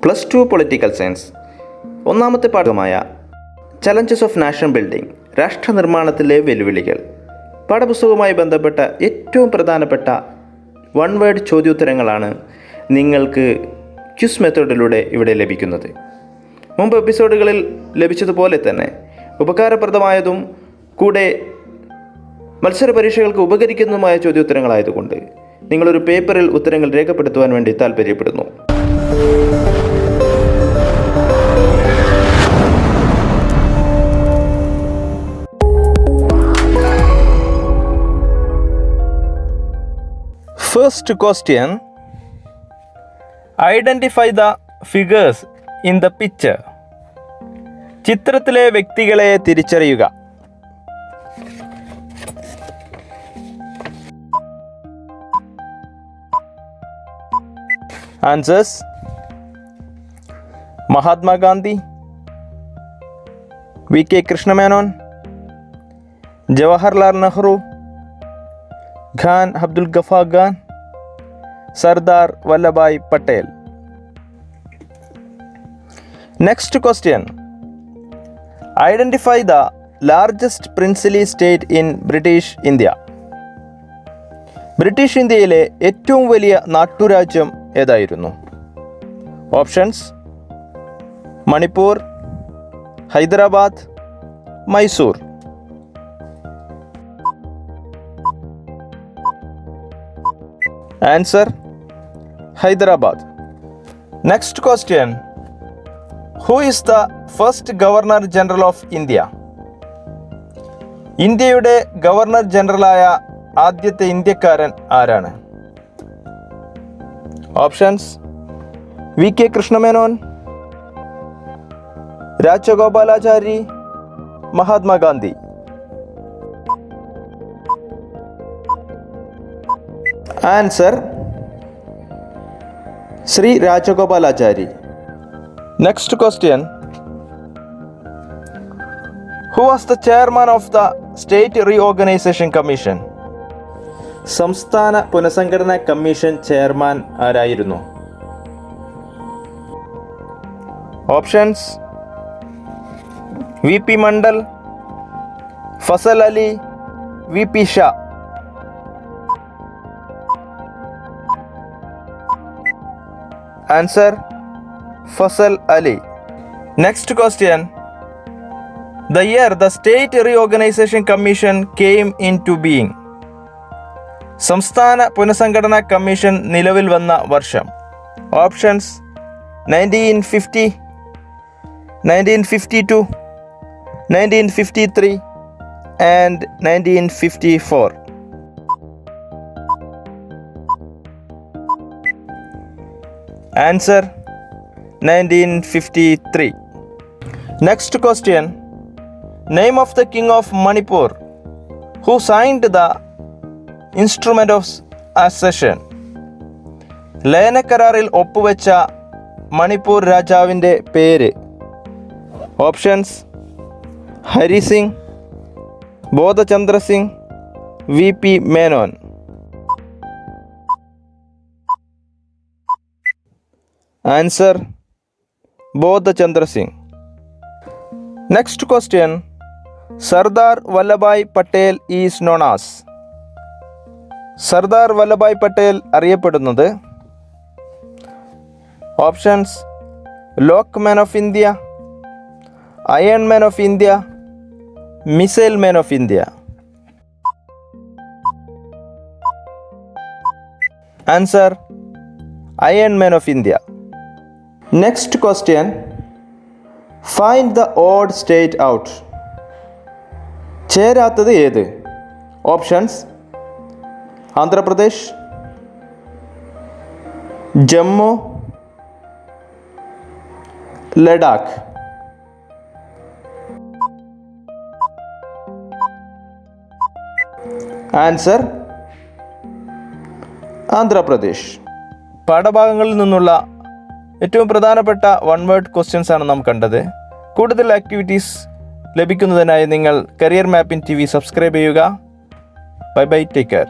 +2 political science ഒന്നാമത്തെ പാഠമായ challenges of nation building, രാഷ്ട്ര നിർമ്മാണത്തിലെ വെല്ലുവിളികൾ. പാഠപുസ്തകവുമായി ബന്ധപ്പെട്ട ഏറ്റവും പ്രധാനപ്പെട്ട വൺ വേർഡ് ചോദ്യോത്തരങ്ങളാണ് നിങ്ങൾക്ക് ക്വിസ് മെത്തേഡിലൂടെ ഇവിടെ ലഭിക്കുന്നത്. മുമ്പ് എപ്പിസോഡുകളിൽ ലഭിച്ചതുപോലെ തന്നെ ഉപകാരപ്രദമായതും കൂടെ മത്സര പരീക്ഷകൾക്ക് ഉപകരിക്കുന്നതുമായ ചോദ്യോത്തരങ്ങളായതുകൊണ്ട് നിങ്ങളൊരു പേപ്പറിൽ ഉത്തരങ്ങൾ രേഖപ്പെടുത്തുവാൻ വേണ്ടി താൽപ്പര്യപ്പെടുന്നു. First question. Identify the figures in the picture. ചിത്രത്തിലെ വ്യക്തികളെ തിരിച്ചറിയുക. Answers: Mahatma Gandhi, McQ Krishnamenon, Jawaharlal Nehru, Khan Abdul Ghaffar Khan, Sardar Vallabhbhai Patel. Next question. Identify the largest princely state in British India. British ഇന്ത്യയിലെ ഏറ്റവും വലിയ നാട്ടുരാജ്യം ഏതായിരുന്നു? Options: Manipur, Hyderabad, Mysore. Answer: Hyderabad. Next question. Who is the first governor general of India? ഇന്ത്യയുടെ governor ജനറലായ ആദ്യത്തെ ഇന്ത്യക്കാരൻ ആരാണ്? Options: McQ Krishna Menon, Rajagopalachari, Mahatma Gandhi. Answer: Shri Rajagopalachari. Next question. Who was the chairman of the state reorganisation commission? സംസ്ഥാന പുനഃസംഘടനാ കമ്മീഷൻ ചെയർമാൻ ആരായിരുന്നു? Options: VP Mandal, Fazal Ali, VP Shah. Answer: Fazal Ali. Next question. The year the State Reorganization Commission came into being. സംസ്ഥാന പുനഃസംഘടനാ commission നിലവിൽ വന്ന വർഷം. Options: 1950, 1952, 1953 and 1954. Answer: 1953. Next question. Name of the king of Manipur who signed the instrument of accession. ലയനക്കരാറിൽ ഒപ്പുവെച്ച മണിപ്പൂർ രാജാവിൻ്റെ പേര്. Options: Hari Singh, Bodhachandra Singh, VP Menon. Answer: Bodhachandra Singh. Next question. Sardar Vallabhbhai Patel is known as. Sardar Vallabhbhai Patel അറിയപ്പെടുന്നത്. Options: lock man of India, iron man of India, missile man of India. Answer: iron man of India. Next question. Find the odd state out. ചേരാത്തത് ഏത്? Options: Andhra Pradesh, Jammu, Ladakh. Answer: Andhra Pradesh. പാഠഭാഗങ്ങളിൽ നിന്നുള്ള ഏറ്റവും പ്രധാനപ്പെട്ട one word questions ആണ് നാം കണ്ടത്. കൂടുതൽ activities ലഭിക്കുന്നതിനായി നിങ്ങൾ കരിയർ മാപ്പിംഗ് TV സബ്സ്ക്രൈബ് ചെയ്യുക. Bye bye, take care.